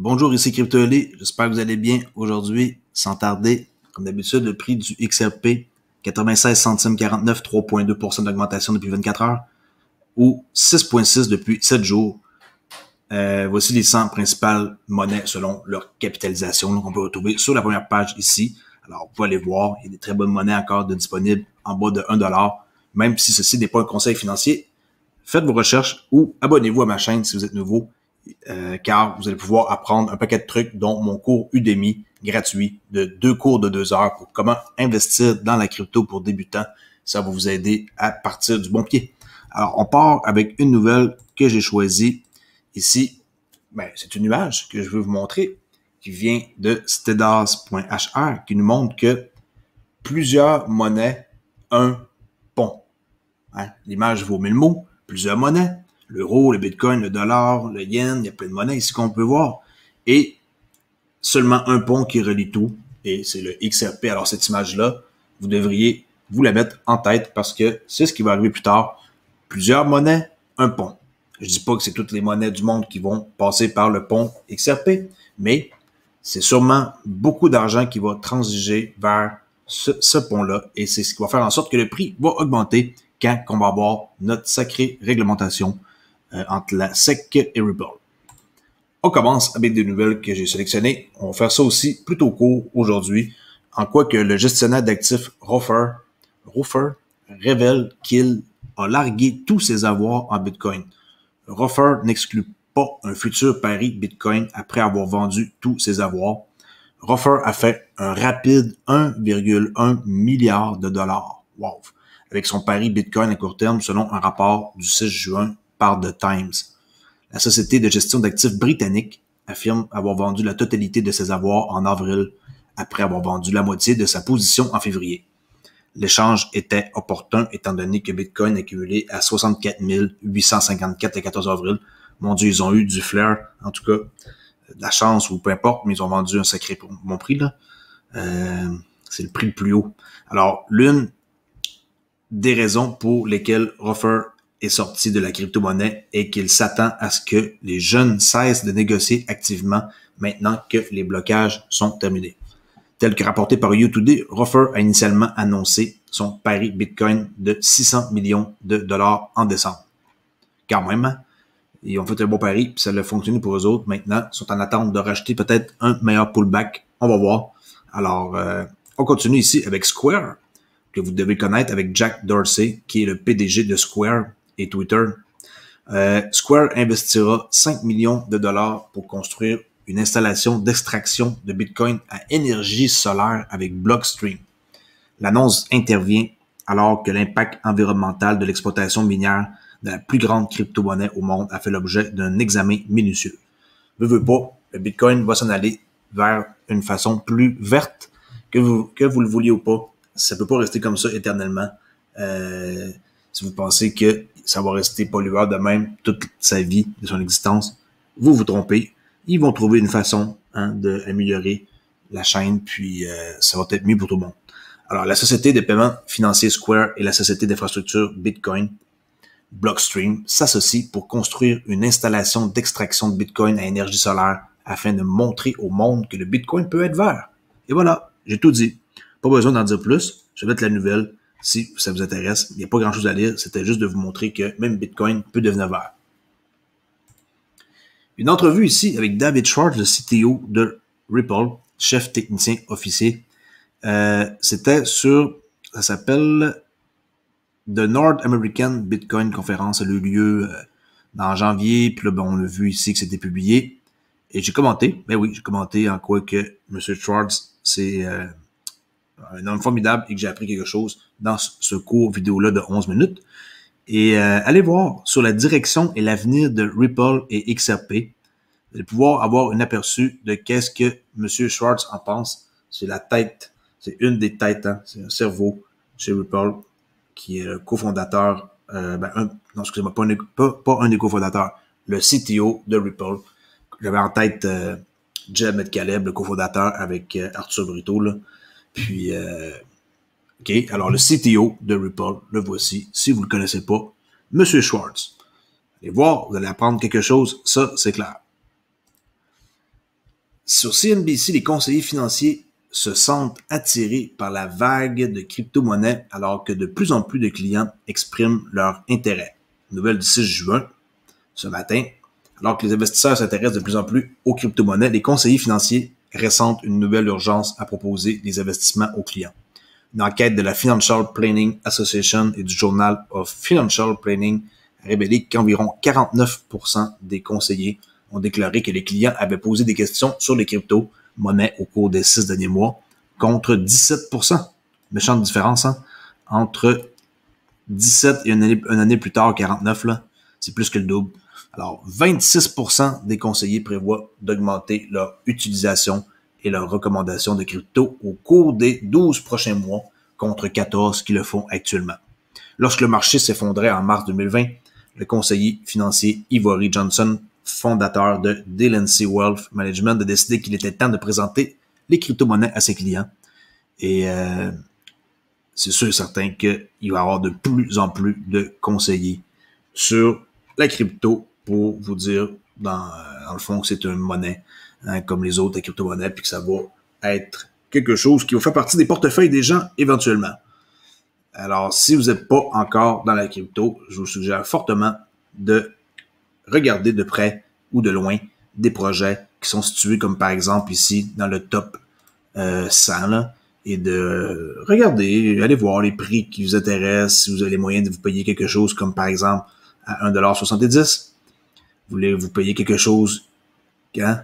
Bonjour, ici CryptoLé. J'espère que vous allez bien aujourd'hui. Sans tarder, comme d'habitude, le prix du XRP, 96 centimes 49, 3,2% d'augmentation depuis 24 heures ou 6,6 depuis 7 jours. Voici les 100 principales monnaies selon leur capitalisation qu'on peut retrouver sur la première page ici. Alors, vous pouvez aller voir, il y a des très bonnes monnaies encore disponibles en bas de 1$. Même si ceci n'est pas un conseil financier, faites vos recherches ou abonnez-vous à ma chaîne si vous êtes nouveau. Car vous allez pouvoir apprendre un paquet de trucs, dont mon cours Udemy gratuit de 2 cours de 2 heures pour comment investir dans la crypto pour débutants. Ça va vous aider à partir du bon pied. Alors, on part avec une nouvelle que j'ai choisie ici. C'est une image que je veux vous montrer qui vient de stedas.hr qui nous montre que plusieurs monnaies, un pont. L'image vaut 1000 mots, plusieurs monnaies. L'euro, le bitcoin, le dollar, le yen, il y a plein de monnaies ici qu'on peut voir. Et seulement un pont qui relie tout, et c'est le XRP. Alors cette image-là, vous devriez vous la mettre en tête parce que c'est ce qui va arriver plus tard. Plusieurs monnaies, un pont. Je dis pas que c'est toutes les monnaies du monde qui vont passer par le pont XRP, mais c'est sûrement beaucoup d'argent qui va transiger vers ce pont-là, et c'est ce qui va faire en sorte que le prix va augmenter quand on va avoir notre sacrée réglementation entre la SEC et Ripple. On commence avec des nouvelles que j'ai sélectionnées. On va faire ça aussi plutôt court aujourd'hui, en quoi que le gestionnaire d'actifs Rofer révèle qu'il a largué tous ses avoirs en Bitcoin. Rofer n'exclut pas un futur pari Bitcoin après avoir vendu tous ses avoirs. Rofer a fait un rapide 1,1 milliard de dollars. Wow! Avec son pari Bitcoin à court terme selon un rapport du 6 juin par The Times. La société de gestion d'actifs britannique affirme avoir vendu la totalité de ses avoirs en avril après avoir vendu la moitié de sa position en février. L'échange était opportun étant donné que Bitcoin a cumulé à 64 854 le 14 avril. Mon Dieu, ils ont eu du flair, en tout cas, de la chance ou peu importe, mais ils ont vendu un sacré bon prix, là. C'est le prix le plus haut. Alors, l'une des raisons pour lesquelles Rofer est sorti de la crypto-monnaie est qu'il s'attend à ce que les jeunes cessent de négocier activement maintenant que les blocages sont terminés. Tel que rapporté par U2D, Rofer a initialement annoncé son pari Bitcoin de 600 millions de dollars en décembre. Quand même, ils ont fait un bon pari, puis ça a fonctionné pour eux autres. Maintenant, ils sont en attente de racheter peut-être un meilleur pullback. On va voir. Alors, on continue ici avec Square, que vous devez connaître, avec Jack Dorsey, qui est le PDG de Square et Twitter. Square investira 5 millions de dollars pour construire une installation d'extraction de Bitcoin à énergie solaire avec Blockstream. L'annonce intervient alors que l'impact environnemental de l'exploitation minière de la plus grande crypto-monnaie au monde a fait l'objet d'un examen minutieux. Veux pas, le Bitcoin va s'en aller vers une façon plus verte que vous le vouliez ou pas. Ça peut pas rester comme ça éternellement. Si vous pensez que ça va rester pollueur de même toute sa vie, de son existence, vous vous trompez. Ils vont trouver une façon d'améliorer la chaîne, puis ça va être mieux pour tout le monde. Alors, la société de paiement financier Square et la société d'infrastructure Bitcoin, Blockstream, s'associent pour construire une installation d'extraction de Bitcoin à énergie solaire afin de montrer au monde que le Bitcoin peut être vert. Et voilà, j'ai tout dit. Pas besoin d'en dire plus. Je vais mettre la nouvelle si ça vous intéresse. Il n'y a pas grand-chose à lire. C'était juste de vous montrer que même Bitcoin peut devenir vert. Une entrevue ici avec David Schwartz, le CTO de Ripple, chef technicien officier. C'était ça s'appelle The North American Bitcoin Conference. Elle a eu lieu en janvier, puis là, on l'a vu ici que c'était publié. Et j'ai commenté, j'ai commenté en quoi que M. Schwartz, c'est un homme formidable et que j'ai appris quelque chose dans ce court vidéo-là de 11 minutes. Et allez voir sur la direction et l'avenir de Ripple et XRP. Vous allez pouvoir avoir un aperçu de qu'est-ce que M. Schwartz en pense. C'est la tête, c'est une des têtes, c'est un cerveau chez Ripple qui est le cofondateur, excusez-moi, pas un des cofondateurs, le CTO de Ripple. J'avais en tête Jeb Metcaleb, le cofondateur avec Arthur Brito, là. Puis, OK, alors le CTO de Ripple, le voici. Si vous le connaissez pas, Monsieur Schwartz. Allez voir, vous allez apprendre quelque chose, ça, c'est clair. Sur CNBC, les conseillers financiers se sentent attirés par la vague de crypto-monnaies alors que de plus en plus de clients expriment leur intérêt. Nouvelle du 6 juin, ce matin, alors que les investisseurs s'intéressent de plus en plus aux crypto-monnaies, les conseillers financiers ressentent une nouvelle urgence à proposer des investissements aux clients. Une enquête de la Financial Planning Association et du Journal of Financial Planning a révélé qu'environ 49% des conseillers ont déclaré que les clients avaient posé des questions sur les crypto-monnaies au cours des 6 derniers mois, contre 17%. Méchante différence, hein? Entre 17 et une année plus tard, 49, là, c'est plus que le double. Alors, 26% des conseillers prévoient d'augmenter leur utilisation et leur recommandation de crypto au cours des 12 prochains mois, contre 14 qui le font actuellement. Lorsque le marché s'effondrait en mars 2020, le conseiller financier Ivory Johnson, fondateur de Delancey Wealth Management, a décidé qu'il était temps de présenter les crypto-monnaies à ses clients. Et c'est sûr et certain qu'il va y avoir de plus en plus de conseillers sur la crypto pour vous dire, dans le fond, que c'est une monnaie hein, comme les autres crypto-monnaies, puis que ça va être quelque chose qui va faire partie des portefeuilles des gens éventuellement. Alors, si vous n'êtes pas encore dans la crypto, je vous suggère fortement de regarder de près ou de loin des projets qui sont situés comme par exemple ici dans le top 100 là, et de regarder, aller voir les prix qui vous intéressent, si vous avez les moyens de vous payer quelque chose comme par exemple à 1,70$. Vous voulez vous payer quelque chose hein,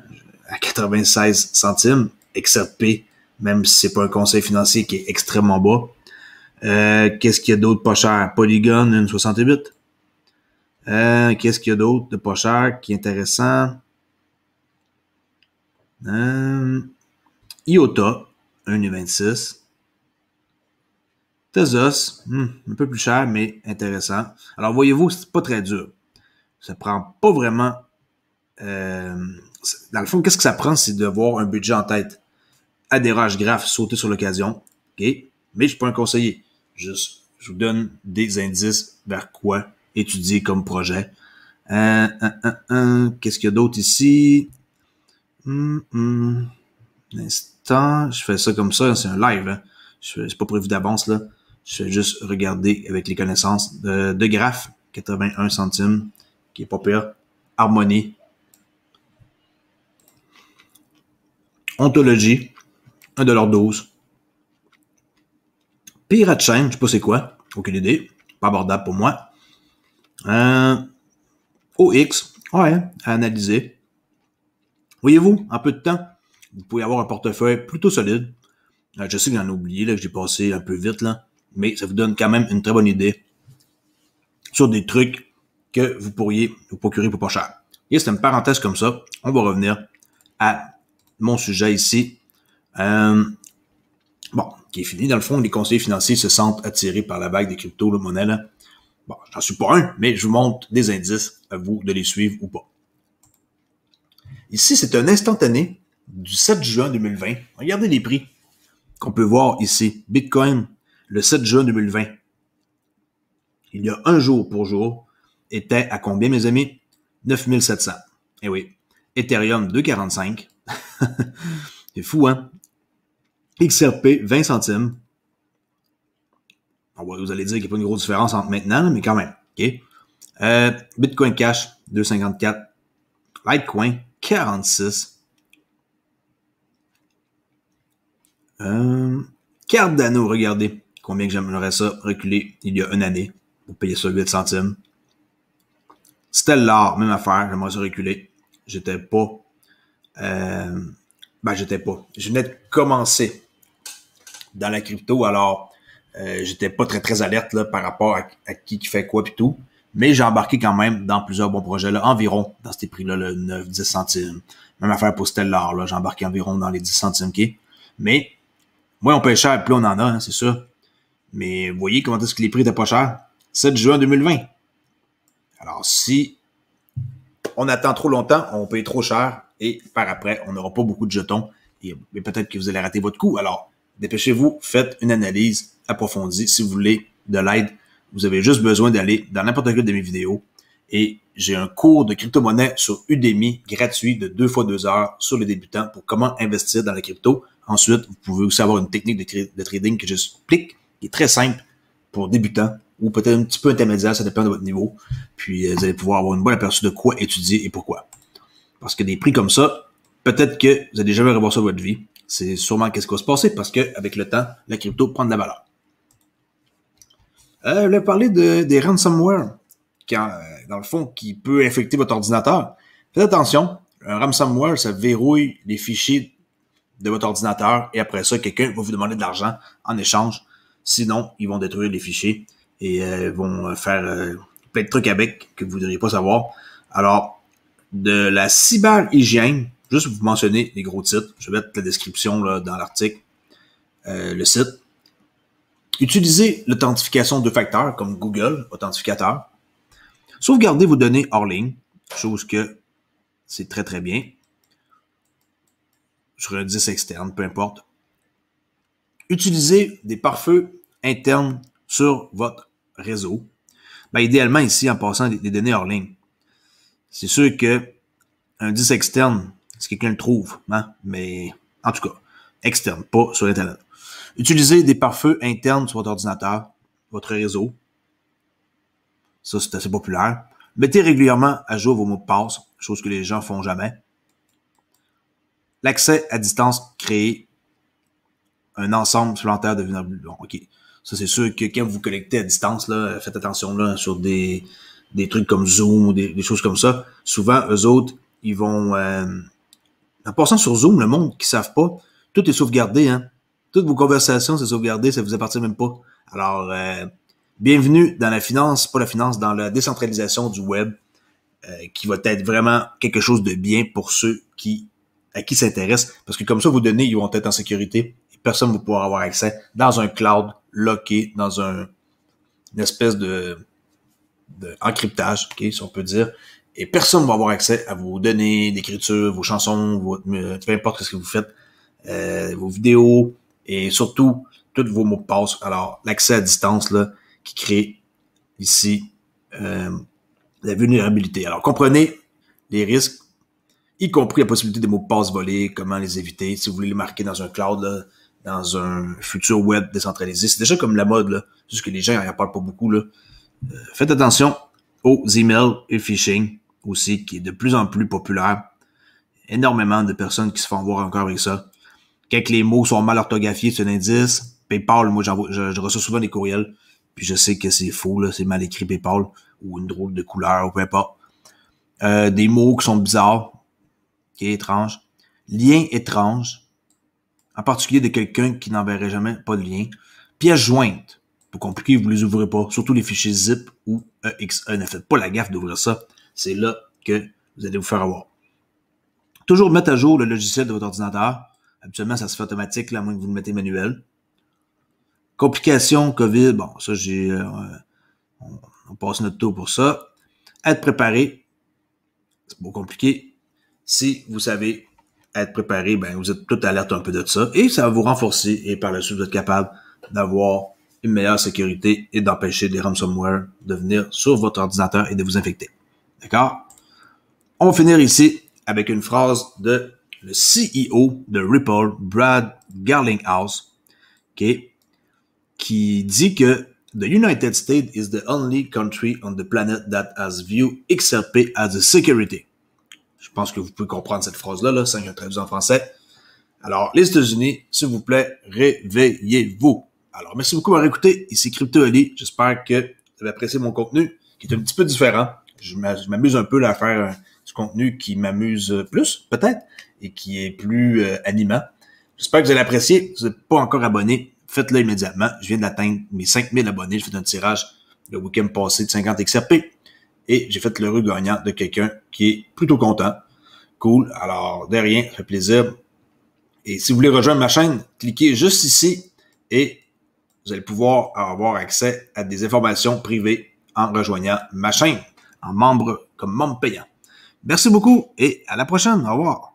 à 96 centimes, XRP, même si c'est pas un conseil financier qui est extrêmement bas. Qu'est-ce qu'il y a d'autre pas cher? Polygon, 1,68. Qu'est-ce qu'il y a d'autre de pas cher qui est intéressant? IOTA, 1,26. Tezos, un peu plus cher, mais intéressant. Alors, voyez-vous, c'est pas très dur. Ça prend pas vraiment... dans le fond, qu'est-ce que ça prend? C'est d'avoir un budget en tête. Adhérage graph, sauter sur l'occasion. OK? Mais je suis pas un conseiller. Juste, je vous donne des indices vers quoi étudier comme projet. Qu'est-ce qu'il y a d'autre ici? L'instant, je fais ça comme ça, c'est un live. Hein. C'est pas prévu d'avance, là. Je fais juste regarder avec les connaissances de graph, 81 centimes, qui est pas pire. Harmonie. Ontologie, 1,12$. Pirate Chain, je sais pas c'est quoi. Aucune idée. Pas abordable pour moi. OX, ouais, à analyser. Voyez-vous, en peu de temps, vous pouvez avoir un portefeuille plutôt solide. Je sais que j'en ai oublié, là, que j'ai passé un peu vite, là, mais ça vous donne quand même une très bonne idée sur des trucs que vous pourriez vous procurer pour pas cher. Et c'est une parenthèse comme ça. On va revenir à mon sujet ici. Bon, qui est fini. Dans le fond, les conseillers financiers se sentent attirés par la vague des crypto-monnaies, là. Bon, j'en suis pas un, mais je vous montre des indices à vous de les suivre ou pas. Ici, c'est un instantané du 7 juin 2020. Regardez les prix qu'on peut voir ici. Bitcoin, le 7 juin 2020. Il y a un jour pour jour, était à combien, mes amis? 9700. Eh oui. Ethereum, 2,45. C'est fou, hein? XRP, 20 centimes. Vous allez dire qu'il n'y a pas une grosse différence entre maintenant, mais quand même. OK? Bitcoin Cash, 2,54. Litecoin, 46. Cardano, regardez combien que j'aimerais ça reculer il y a une année. Vous payez ça 8 centimes. Stellar, même affaire, j'aimerais ça reculer. J'étais pas... Je venais de commencer dans la crypto, alors j'étais pas très très alerte là, par rapport à qui fait quoi pis tout. Mais j'ai embarqué quand même dans plusieurs bons projets, là, environ dans ces prix-là, le 9-10 centimes. Même affaire pour Stellar, là, j'ai embarqué environ dans les 10 centimes. Okay? Mais, moins on paye cher, plus on en a, hein, c'est ça. Mais vous voyez comment est-ce que les prix étaient pas chers? 7 juin 2020. Alors, si on attend trop longtemps, on paye trop cher et par après, on n'aura pas beaucoup de jetons et peut-être que vous allez rater votre coup. Alors, dépêchez-vous, faites une analyse approfondie. Si vous voulez de l'aide, vous avez juste besoin d'aller dans n'importe quelle de mes vidéos Et j'ai un cours de crypto-monnaie sur Udemy gratuit de 2 fois 2 heures sur les débutants pour comment investir dans la crypto. Ensuite, vous pouvez aussi avoir une technique de trading que j'explique, qui est très simple pour débutants ou peut-être un petit peu intermédiaire, ça dépend de votre niveau. Puis, vous allez pouvoir avoir une bonne aperçu de quoi étudier et pourquoi. Parce que des prix comme ça, peut-être que vous n'allez jamais revoir ça de votre vie. C'est sûrement qu'est-ce qui va se passer parce que avec le temps, la crypto prend de la valeur. Je voulais parler des ransomware, dans le fond, qui peut infecter votre ordinateur. Faites attention, un ransomware, ça verrouille les fichiers de votre ordinateur et après ça, quelqu'un va vous demander de l'argent en échange. Sinon, ils vont détruire les fichiers et vont faire plein de trucs avec que vous ne devriez pas savoir. Alors, de la cyberhygiène, juste vous mentionner les gros titres. Je vais mettre la description là, dans l'article, le site. Utilisez l'authentification de facteurs comme Google Authentificateur. Sauvegardez vos données hors ligne, chose que c'est très très bien. Sur un disque externe, peu importe. Utilisez des pare-feux internes sur votre réseau. Idéalement ici, en passant des données hors ligne. C'est sûr que un disque externe, si quelqu'un le trouve, hein, mais en tout cas, externe, pas sur Internet. Utilisez des pare-feux internes sur votre ordinateur, votre réseau. Ça, c'est assez populaire. Mettez régulièrement à jour vos mots de passe, chose que les gens font jamais. L'accès à distance crée un ensemble supplémentaire de vulnérabilités. Bon, OK. Ça, c'est sûr que quand vous connectez à distance, là, faites attention là, sur des trucs comme Zoom ou des choses comme ça. Souvent, eux autres, ils vont... en passant sur Zoom, le monde qui ne savent pas, tout est sauvegardé, hein. Toutes vos conversations, c'est sauvegardé, ça vous appartient même pas. Alors, bienvenue dans la finance, pas la finance, dans la décentralisation du web, qui va être vraiment quelque chose de bien pour ceux à qui s'intéressent. Parce que comme ça, vos données, ils vont être en sécurité et personne ne va pouvoir avoir accès dans un cloud locké, dans une espèce de encryptage, okay, si on peut dire. Et personne ne va avoir accès à vos données d'écriture, vos chansons, peu importe ce que vous faites, vos vidéos, et surtout, tous vos mots de passe. Alors, l'accès à distance, là, qui crée ici la vulnérabilité. Alors, comprenez les risques, y compris la possibilité des mots de passe volés, comment les éviter. Si vous voulez les marquer dans un cloud, là, dans un futur web décentralisé, c'est déjà comme la mode, là. Juste que les gens n'en parlent pas beaucoup, là. Faites attention aux emails et phishing aussi, qui est de plus en plus populaire. Énormément de personnes qui se font voir encore avec ça. Quand les mots sont mal orthographiés, c'est un indice. PayPal, moi, je reçois souvent des courriels, puis je sais que c'est faux, là, c'est mal écrit PayPal, ou une drôle de couleur, ou peu importe. Des mots qui sont bizarres, qui est étrange. Lien étrange, en particulier de quelqu'un qui n'enverrait jamais pas de lien. Pièces jointes, pour compliquer, vous les ouvrez pas, surtout les fichiers zip ou EXE. Ne faites pas la gaffe d'ouvrir ça. C'est là que vous allez vous faire avoir. Toujours mettre à jour le logiciel de votre ordinateur. Habituellement, ça se fait automatique, là, à moins que vous le mettez manuel. Complications, COVID, bon, ça, on passe notre tour pour ça. Être préparé, c'est pas compliqué. Si vous savez être préparé, ben, vous êtes tout alerte un peu de ça et ça va vous renforcer et par la suite, vous êtes capable d'avoir une meilleure sécurité et d'empêcher les ransomware de venir sur votre ordinateur et de vous infecter. D'accord? On va finir ici avec une phrase de le CEO de Ripple, Brad Garlinghouse, okay, qui dit que the United States is the only country on the planet that has viewed XRP as a security. Je pense que vous pouvez comprendre cette phrase-là, là, ça, je traduis en français. Alors, les États-Unis, s'il vous plaît, réveillez-vous. Alors, merci beaucoup d'avoir écouté. Ici Crypto Ali. J'espère que vous avez apprécié mon contenu, qui est un petit peu différent. Je m'amuse un peu là, à faire du contenu qui m'amuse plus, peut-être, et qui est plus animant. J'espère que vous allez apprécier. Si vous n'êtes pas encore abonné, faites-le immédiatement. Je viens d'atteindre mes 5000 abonnés. J'ai fait un tirage le week-end passé de 50 XRP. Et j'ai fait l'heureux gagnant de quelqu'un qui est plutôt content. Cool. Alors, de rien, ça fait plaisir. Et si vous voulez rejoindre ma chaîne, cliquez juste ici et vous allez pouvoir avoir accès à des informations privées en rejoignant ma chaîne, comme membre payant. Merci beaucoup et à la prochaine. Au revoir.